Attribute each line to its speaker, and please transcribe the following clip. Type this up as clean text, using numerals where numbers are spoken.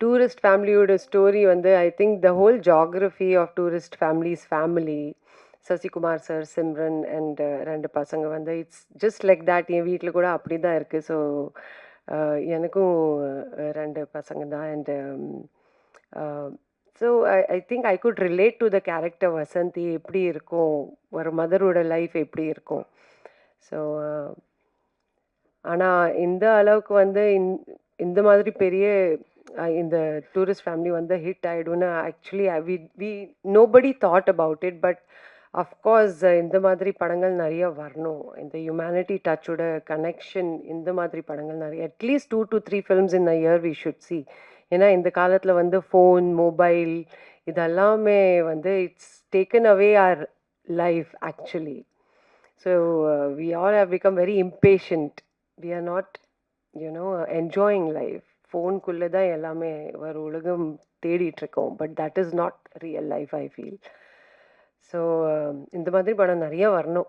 Speaker 1: Tourist ஃபேமிலியோட story வந்து I think the whole geography of tourist families family Sasikumar sir, Simran and 2 பசங்க வந்து it's just like that. என் வீட்ல கூட அப்படி தான் இருக்கு. ஸோ எனக்கும் 2 பசங்க தான். And so I think I could relate to the character Vasanthi. எப்படி இருக்கும், ஒரு மதரோட லைஃப் எப்படி இருக்கும். ஸோ ஆனா இந்த அளவுக்கு வந்து இந்த மாதிரி பெரிய இந்த டூரிஸ்ட் ஃபேமிலி வந்து ஹிட் ஆயிடும்னு actually we nobody thought about it. But of course இந்த மாதிரி படங்கள் நிறைய வரணும். இந்த ஹியூமனிட்டி டச்சோட கனெக்ஷன், இந்த மாதிரி படங்கள் நிறைய at least 2 to 3 films in a year we should see. ஏன்னா இந்த காலத்தில் வந்து ஃபோன், மொபைல் இதெல்லாமே வந்து it's taken away our life actually. So we all have become very impatient. We are not, enjoying life. ஃபோனுக்குள்ள தான் எல்லாமே ஒரு உலகம் தேடிட்டு இருக்கோம். But that is not real life I feel. So இந்த மாதிரி படம் நிறைய வரணும்.